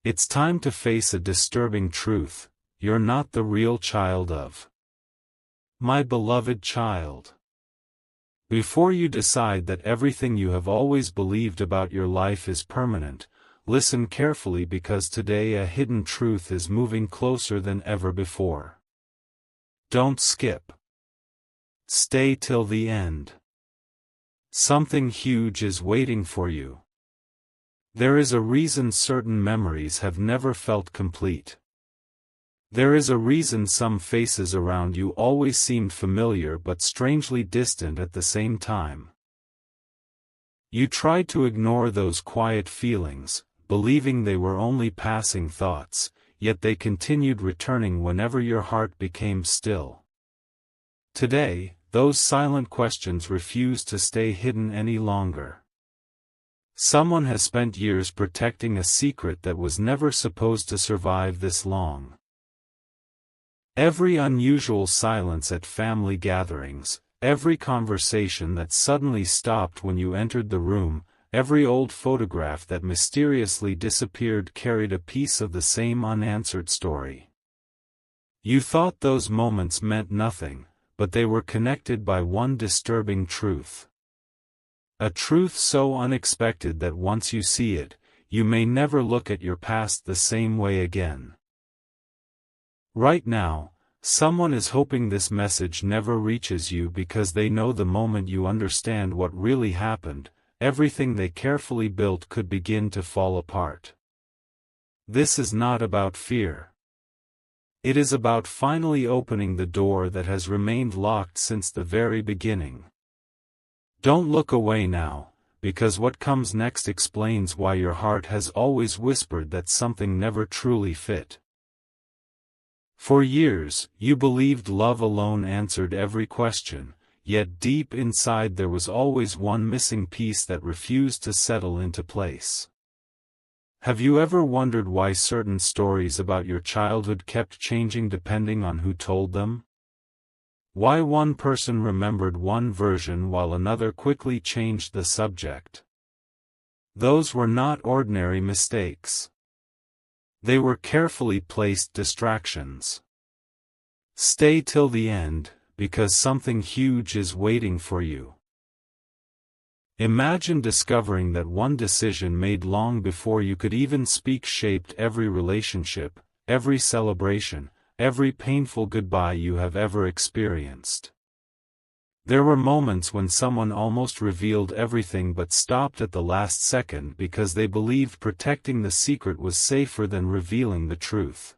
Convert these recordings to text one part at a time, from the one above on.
It's time to face a disturbing truth: you're not the real child of my beloved child. Before you decide that everything you have always believed about your life is permanent, listen carefully, because today a hidden truth is moving closer than ever before. Don't skip. Stay till the end. Something huge is waiting for you. There is a reason certain memories have never felt complete. There is a reason some faces around you always seemed familiar but strangely distant at the same time. You tried to ignore those quiet feelings, believing they were only passing thoughts, yet they continued returning whenever your heart became still. Today, those silent questions refuse to stay hidden any longer. Someone has spent years protecting a secret that was never supposed to survive this long. Every unusual silence at family gatherings, every conversation that suddenly stopped when you entered the room, every old photograph that mysteriously disappeared carried a piece of the same unanswered story. You thought those moments meant nothing, but they were connected by one disturbing truth. A truth so unexpected that once you see it, you may never look at your past the same way again. Right now, someone is hoping this message never reaches you, because they know the moment you understand what really happened, everything they carefully built could begin to fall apart. This is not about fear. It is about finally opening the door that has remained locked since the very beginning. Don't look away now, because what comes next explains why your heart has always whispered that something never truly fit. For years, you believed love alone answered every question, yet deep inside there was always one missing piece that refused to settle into place. Have you ever wondered why certain stories about your childhood kept changing depending on who told them? Why one person remembered one version while another quickly changed the subject? Those were not ordinary mistakes. They were carefully placed distractions. Stay till the end, because something huge is waiting for you. Imagine discovering that one decision made long before you could even speak shaped every relationship, every celebration, every painful goodbye you have ever experienced. There were moments when someone almost revealed everything but stopped at the last second because they believed protecting the secret was safer than revealing the truth.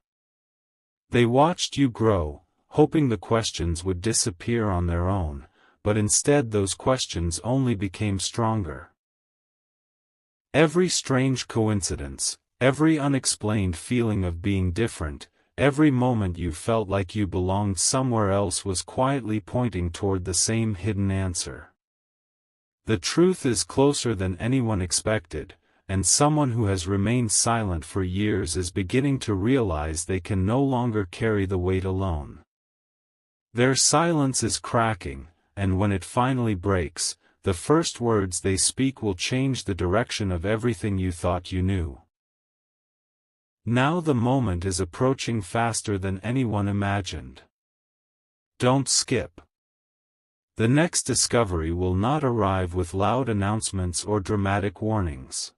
They watched you grow, hoping the questions would disappear on their own, but instead those questions only became stronger. Every strange coincidence, every unexplained feeling of being different, every moment you felt like you belonged somewhere else was quietly pointing toward the same hidden answer. The truth is closer than anyone expected, and someone who has remained silent for years is beginning to realize they can no longer carry the weight alone. Their silence is cracking, and when it finally breaks, the first words they speak will change the direction of everything you thought you knew. Now the moment is approaching faster than anyone imagined. Don't skip. The next discovery will not arrive with loud announcements or dramatic warnings.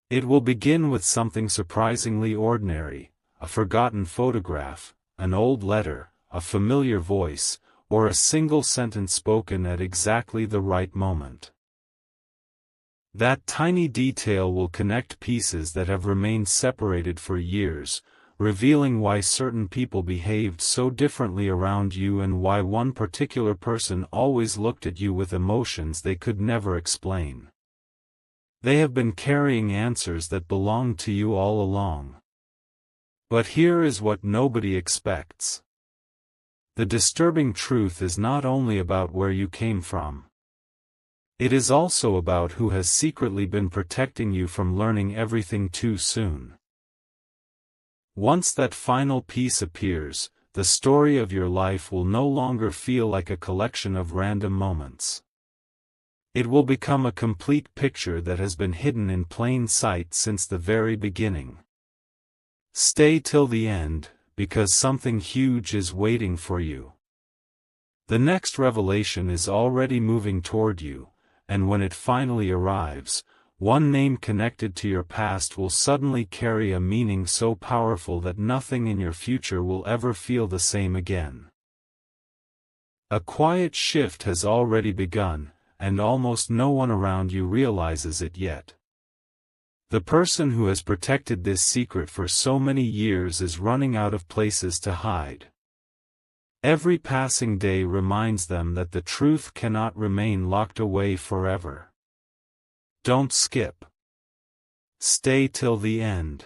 It will begin with something surprisingly ordinary: a forgotten photograph, an old letter, a familiar voice, or a single sentence spoken at exactly the right moment. That tiny detail will connect pieces that have remained separated for years, revealing why certain people behaved so differently around you and why one particular person always looked at you with emotions they could never explain. They have been carrying answers that belonged to you all along. But here is what nobody expects. The disturbing truth is not only about where you came from. It is also about who has secretly been protecting you from learning everything too soon. Once that final piece appears, the story of your life will no longer feel like a collection of random moments. It will become a complete picture that has been hidden in plain sight since the very beginning. Stay till the end, because something huge is waiting for you. The next revelation is already moving toward you, and when it finally arrives, one name connected to your past will suddenly carry a meaning so powerful that nothing in your future will ever feel the same again. A quiet shift has already begun, and almost no one around you realizes it yet. The person who has protected this secret for so many years is running out of places to hide. Every passing day reminds them that the truth cannot remain locked away forever. Don't skip. Stay till the end.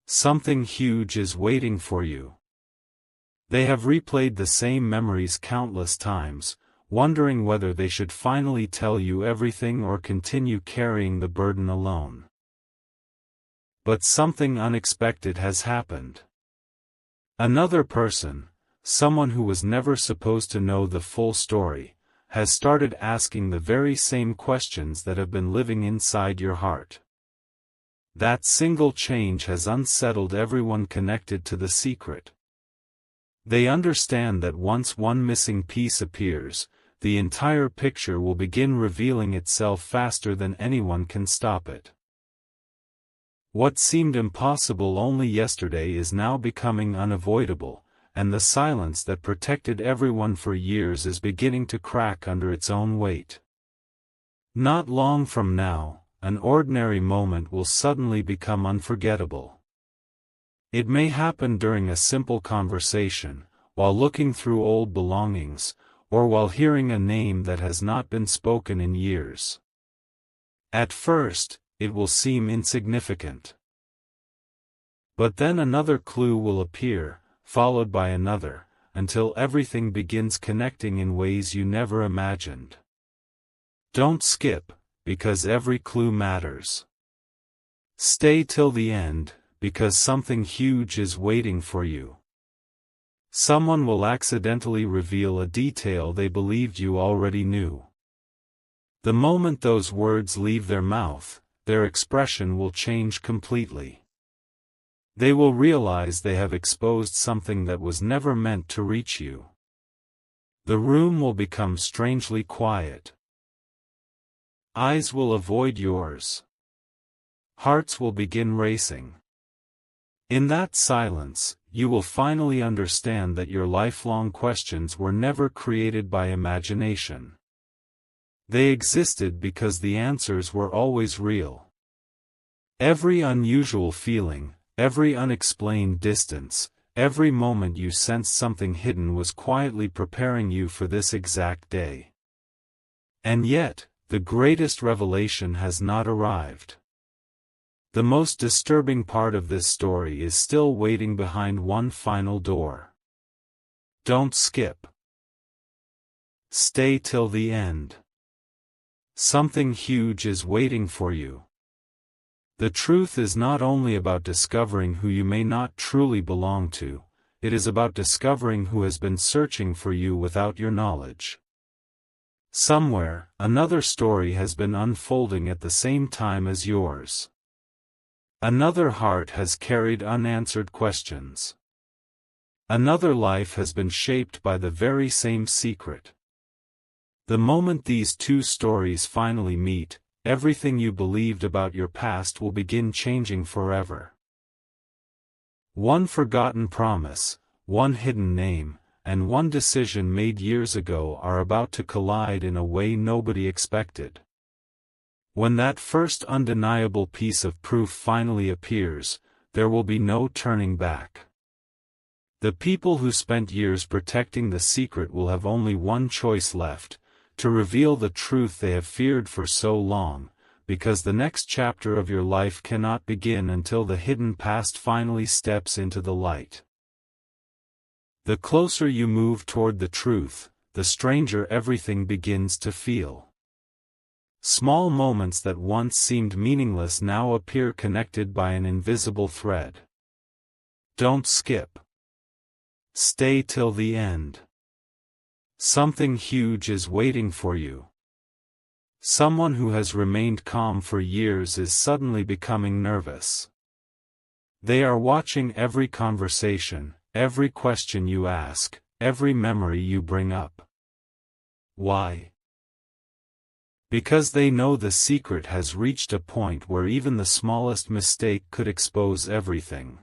Something huge is waiting for you. They have replayed the same memories countless times, wondering whether they should finally tell you everything or continue carrying the burden alone. But something unexpected has happened. Another person, someone who was never supposed to know the full story, has started asking the very same questions that have been living inside your heart. That single change has unsettled everyone connected to the secret. They understand that once one missing piece appears, the entire picture will begin revealing itself faster than anyone can stop it. What seemed impossible only yesterday is now becoming unavoidable, and the silence that protected everyone for years is beginning to crack under its own weight. Not long from now, an ordinary moment will suddenly become unforgettable. It may happen during a simple conversation, while looking through old belongings, or while hearing a name that has not been spoken in years. At first, it will seem insignificant. But then another clue will appear, followed by another, until everything begins connecting in ways you never imagined. Don't skip, because every clue matters. Stay till the end, because something huge is waiting for you. Someone will accidentally reveal a detail they believed you already knew. The moment those words leave their mouth, their expression will change completely. They will realize they have exposed something that was never meant to reach you. The room will become strangely quiet. Eyes will avoid yours. Hearts will begin racing. In that silence, you will finally understand that your lifelong questions were never created by imagination. They existed because the answers were always real. Every unusual feeling, every unexplained distance, every moment you sensed something hidden was quietly preparing you for this exact day. And yet, the greatest revelation has not arrived. The most disturbing part of this story is still waiting behind one final door. Don't skip. Stay till the end. Something huge is waiting for you. The truth is not only about discovering who you may not truly belong to, it is about discovering who has been searching for you without your knowledge. Somewhere, another story has been unfolding at the same time as yours. Another heart has carried unanswered questions. Another life has been shaped by the very same secret. The moment these two stories finally meet, everything you believed about your past will begin changing forever. One forgotten promise, one hidden name, and one decision made years ago are about to collide in a way nobody expected. When that first undeniable piece of proof finally appears, there will be no turning back. The people who spent years protecting the secret will have only one choice left, to reveal the truth they have feared for so long, because the next chapter of your life cannot begin until the hidden past finally steps into the light. The closer you move toward the truth, the stranger everything begins to feel. Small moments that once seemed meaningless now appear connected by an invisible thread. Don't skip. Stay till the end. Something huge is waiting for you. Someone who has remained calm for years is suddenly becoming nervous. They are watching every conversation, every question you ask, every memory you bring up. Why? Because they know the secret has reached a point where even the smallest mistake could expose everything.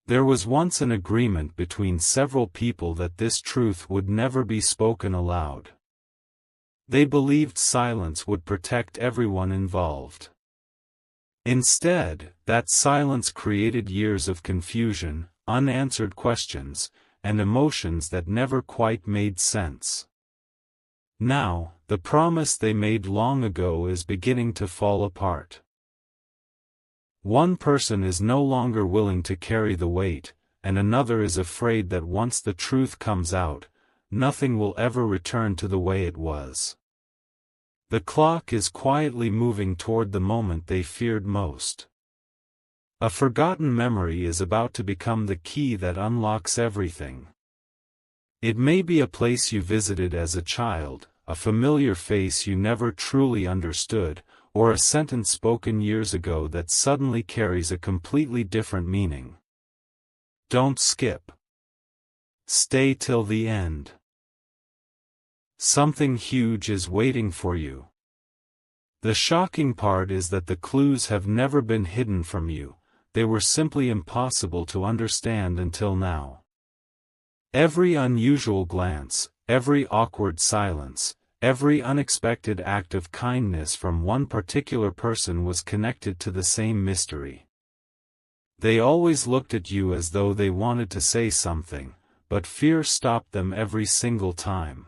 There was once an agreement between several people that this truth would never be spoken aloud. They believed silence would protect everyone involved. Instead, that silence created years of confusion, unanswered questions, and emotions that never quite made sense. Now, the promise they made long ago is beginning to fall apart. One person is no longer willing to carry the weight, and another is afraid that once the truth comes out, nothing will ever return to the way it was. The clock is quietly moving toward the moment they feared most. A forgotten memory is about to become the key that unlocks everything. It may be a place you visited as a child, a familiar face you never truly understood, or a sentence spoken years ago that suddenly carries a completely different meaning. Don't skip. Stay till the end. Something huge is waiting for you. The shocking part is that the clues have never been hidden from you, they were simply impossible to understand until now. Every unusual glance, every awkward silence, every unexpected act of kindness from one particular person was connected to the same mystery. They always looked at you as though they wanted to say something, but fear stopped them every single time.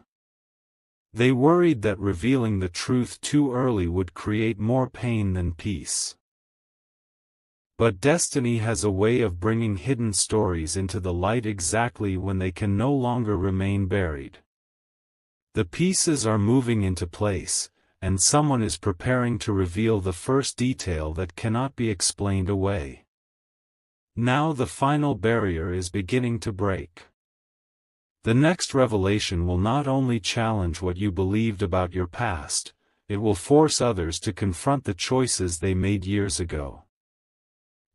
They worried that revealing the truth too early would create more pain than peace. But destiny has a way of bringing hidden stories into the light exactly when they can no longer remain buried. The pieces are moving into place, and someone is preparing to reveal the first detail that cannot be explained away. Now the final barrier is beginning to break. The next revelation will not only challenge what you believed about your past, it will force others to confront the choices they made years ago.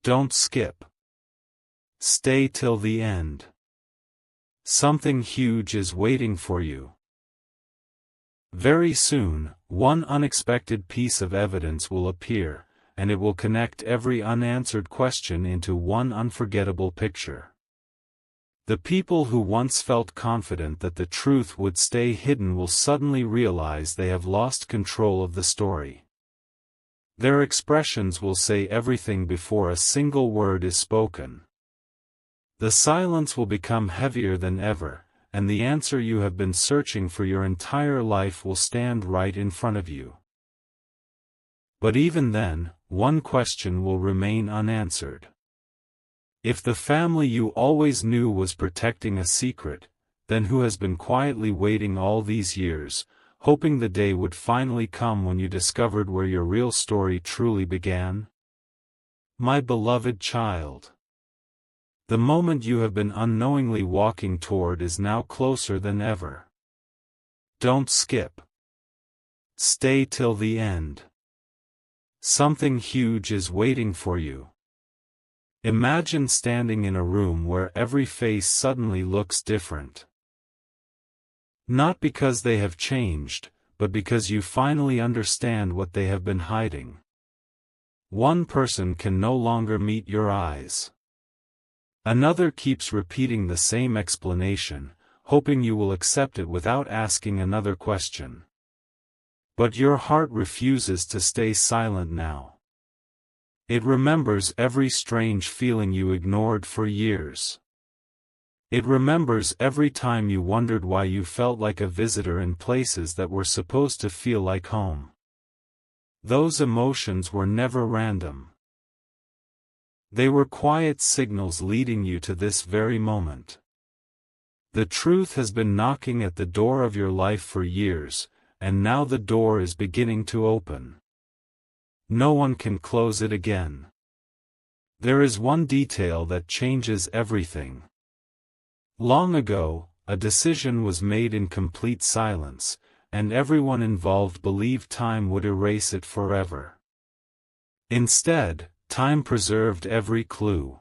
Don't skip. Stay till the end. Something huge is waiting for you. Very soon, one unexpected piece of evidence will appear, and it will connect every unanswered question into one unforgettable picture. The people who once felt confident that the truth would stay hidden will suddenly realize they have lost control of the story. Their expressions will say everything before a single word is spoken. The silence will become heavier than ever, and the answer you have been searching for your entire life will stand right in front of you. But even then, one question will remain unanswered. If the family you always knew was protecting a secret, then who has been quietly waiting all these years, hoping the day would finally come when you discovered where your real story truly began? My beloved child. The moment you have been unknowingly walking toward is now closer than ever. Don't skip. Stay till the end. Something huge is waiting for you. Imagine standing in a room where every face suddenly looks different. Not because they have changed, but because you finally understand what they have been hiding. One person can no longer meet your eyes. Another keeps repeating the same explanation, hoping you will accept it without asking another question. But your heart refuses to stay silent now. It remembers every strange feeling you ignored for years. It remembers every time you wondered why you felt like a visitor in places that were supposed to feel like home. Those emotions were never random. They were quiet signals leading you to this very moment. The truth has been knocking at the door of your life for years, and now the door is beginning to open. No one can close it again. There is one detail that changes everything. Long ago, a decision was made in complete silence, and everyone involved believed time would erase it forever. Instead, Time preserved every clue.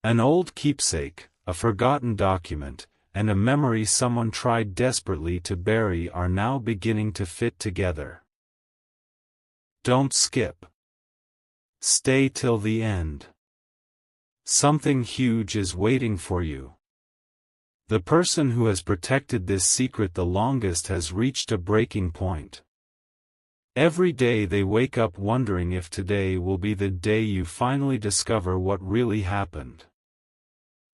An old keepsake, a forgotten document, and a memory someone tried desperately to bury are now beginning to fit together. Don't skip. Stay till the end. Something huge is waiting for you. The person who has protected this secret the longest has reached a breaking point. Every day they wake up wondering if today will be the day you finally discover what really happened.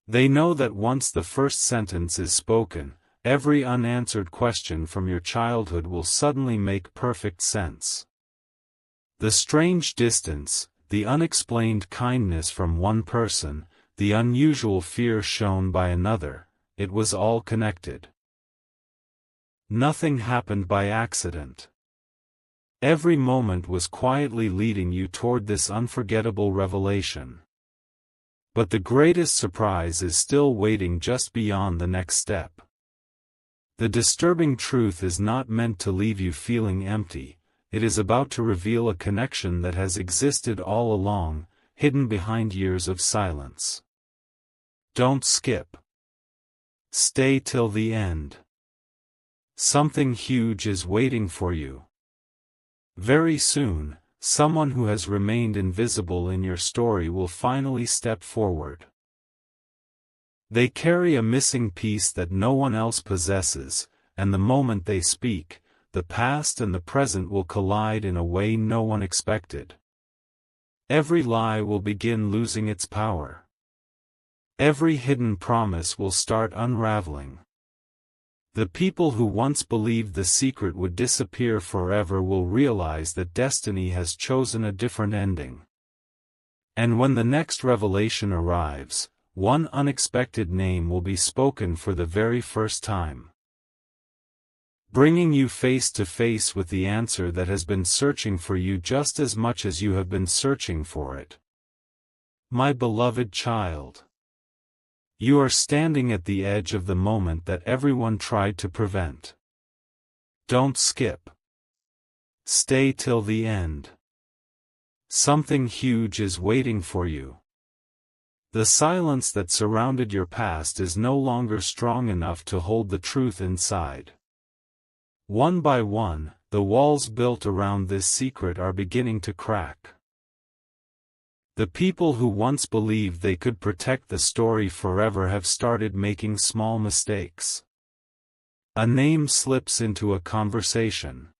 They know that once the first sentence is spoken, every unanswered question from your childhood will suddenly make perfect sense. The strange distance, the unexplained kindness from one person, the unusual fear shown by another, it was all connected. Nothing happened by accident. Every moment was quietly leading you toward this unforgettable revelation. But the greatest surprise is still waiting just beyond the next step. The disturbing truth is not meant to leave you feeling empty, it is about to reveal a connection that has existed all along, hidden behind years of silence. Don't skip. Stay till the end. Something huge is waiting for you. Very soon, someone who has remained invisible in your story will finally step forward. They carry a missing piece that no one else possesses, and the moment they speak, the past and the present will collide in a way no one expected. Every lie will begin losing its power. Every hidden promise will start unraveling. The people who once believed the secret would disappear forever will realize that destiny has chosen a different ending. And when the next revelation arrives, one unexpected name will be spoken for the very first time, bringing you face to face with the answer that has been searching for you just as much as you have been searching for it. My beloved child, you are standing at the edge of the moment that everyone tried to prevent. Don't skip. Stay till the end. Something huge is waiting for you. The silence that surrounded your past is no longer strong enough to hold the truth inside. One by one, the walls built around this secret are beginning to crack. The people who once believed they could protect the story forever have started making small mistakes. A name slips into a conversation.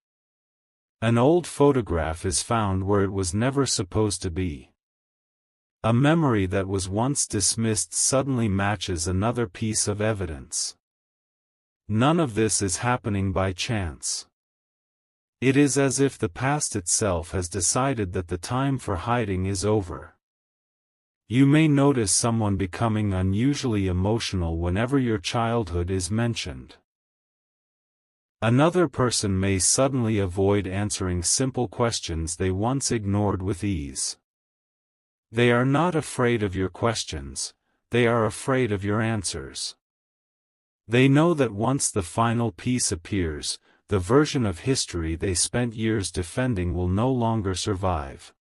An old photograph is found where it was never supposed to be. A memory that was once dismissed suddenly matches another piece of evidence. None of this is happening by chance. It is as if the past itself has decided that the time for hiding is over. You may notice someone becoming unusually emotional whenever your childhood is mentioned. Another person may suddenly avoid answering simple questions they once ignored with ease. They are not afraid of your questions, they are afraid of your answers. They know that once the final piece appears, the version of history they spent years defending will no longer survive.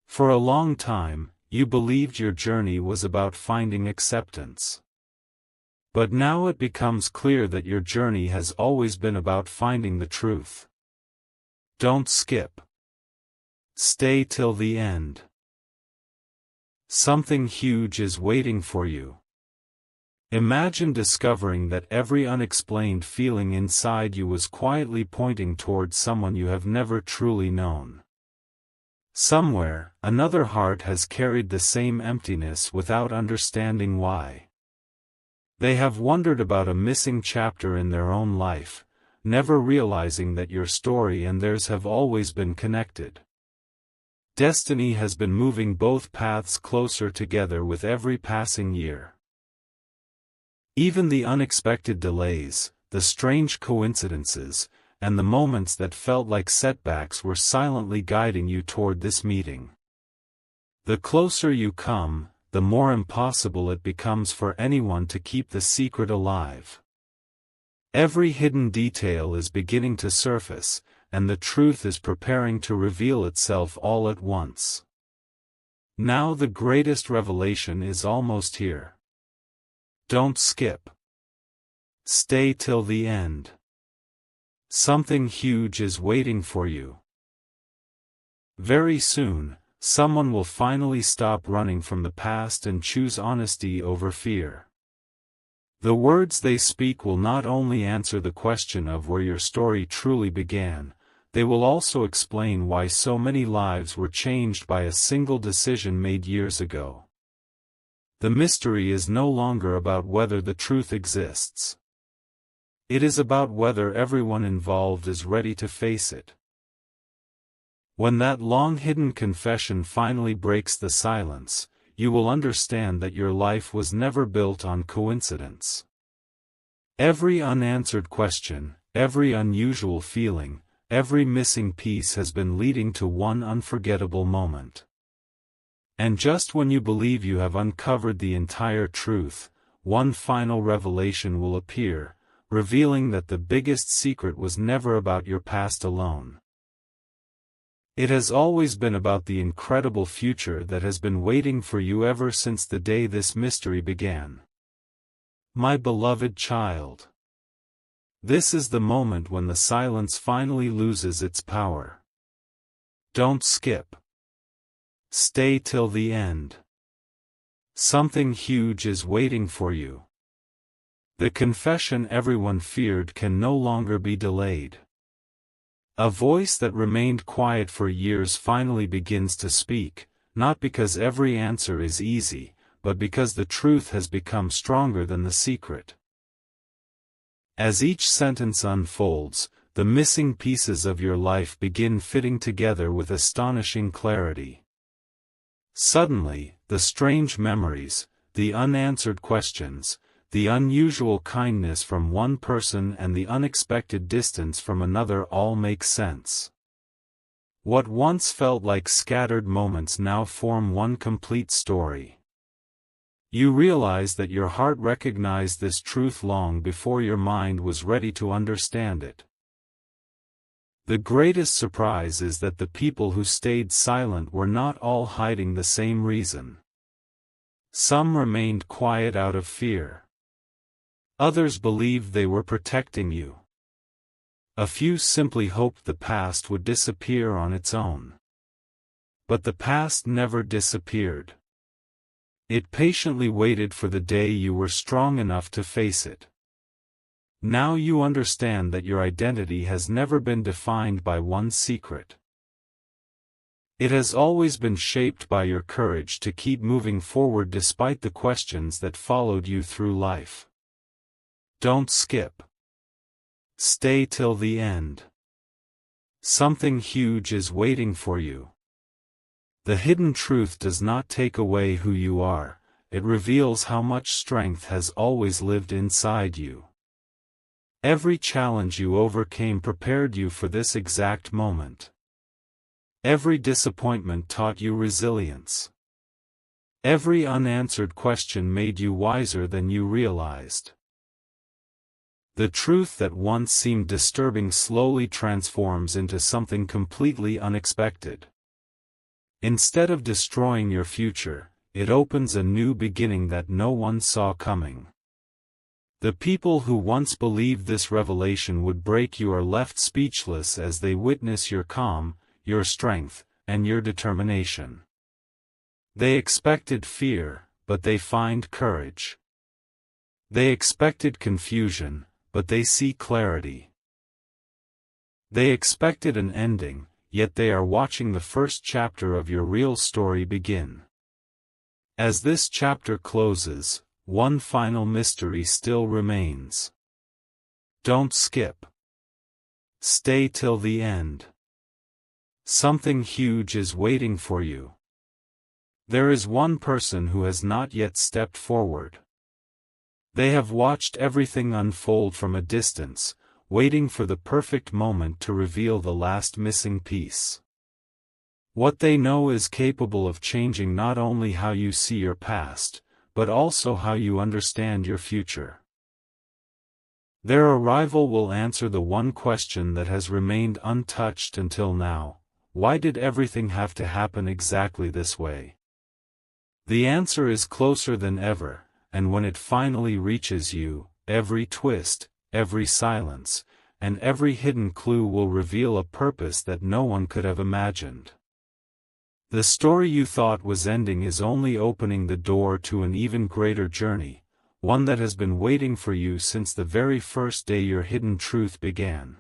For a long time, you believed your journey was about finding acceptance. But now it becomes clear that your journey has always been about finding the truth. Don't skip. Stay till the end. Something huge is waiting for you. Imagine discovering that every unexplained feeling inside you was quietly pointing toward someone you have never truly known. Somewhere, another heart has carried the same emptiness without understanding why. They have wondered about a missing chapter in their own life, never realizing that your story and theirs have always been connected. Destiny has been moving both paths closer together with every passing year. Even the unexpected delays, the strange coincidences, and the moments that felt like setbacks were silently guiding you toward this meeting. The closer you come, the more impossible it becomes for anyone to keep the secret alive. Every hidden detail is beginning to surface, and the truth is preparing to reveal itself all at once. Now the greatest revelation is almost here. Don't skip. Stay till the end. Something huge is waiting for you. Very soon, someone will finally stop running from the past and choose honesty over fear. The words they speak will not only answer the question of where your story truly began, they will also explain why so many lives were changed by a single decision made years ago. The mystery is no longer about whether the truth exists. It is about whether everyone involved is ready to face it. When that long-hidden confession finally breaks the silence, you will understand that your life was never built on coincidence. Every unanswered question, every unusual feeling, every missing piece has been leading to one unforgettable moment. And just when you believe you have uncovered the entire truth, one final revelation will appear, revealing that the biggest secret was never about your past alone. It has always been about the incredible future that has been waiting for you ever since the day this mystery began. My beloved child. This is the moment when the silence finally loses its power. Don't skip. Stay till the end. Something huge is waiting for you. The confession everyone feared can no longer be delayed. A voice that remained quiet for years finally begins to speak, not because every answer is easy, but because the truth has become stronger than the secret. As each sentence unfolds, the missing pieces of your life begin fitting together with astonishing clarity. Suddenly, the strange memories, the unanswered questions, the unusual kindness from one person and the unexpected distance from another all make sense. What once felt like scattered moments now form one complete story. You realize that your heart recognized this truth long before your mind was ready to understand it. The greatest surprise is that the people who stayed silent were not all hiding the same reason. Some remained quiet out of fear. Others believed they were protecting you. A few simply hoped the past would disappear on its own. But the past never disappeared. It patiently waited for the day you were strong enough to face it. Now you understand that your identity has never been defined by one secret. It has always been shaped by your courage to keep moving forward despite the questions that followed you through life. Don't skip. Stay till the end. Something huge is waiting for you. The hidden truth does not take away who you are, it reveals how much strength has always lived inside you. Every challenge you overcame prepared you for this exact moment. Every disappointment taught you resilience. Every unanswered question made you wiser than you realized. The truth that once seemed disturbing slowly transforms into something completely unexpected. Instead of destroying your future, it opens a new beginning that no one saw coming. The people who once believed this revelation would break you are left speechless as they witness your calm, your strength, and your determination. They expected fear, but they find courage. They expected confusion, but they see clarity. They expected an ending, yet they are watching the first chapter of your real story begin. As this chapter closes, one final mystery still remains. Don't skip. Stay till the end. Something huge is waiting for you. There is one person who has not yet stepped forward. They have watched everything unfold from a distance, waiting for the perfect moment to reveal the last missing piece. What they know is capable of changing not only how you see your past, but also how you understand your future. Their arrival will answer the one question that has remained untouched until now: why did everything have to happen exactly this way? The answer is closer than ever, and when it finally reaches you, every twist, every silence, and every hidden clue will reveal a purpose that no one could have imagined. The story you thought was ending is only opening the door to an even greater journey, one that has been waiting for you since the very first day your hidden truth began.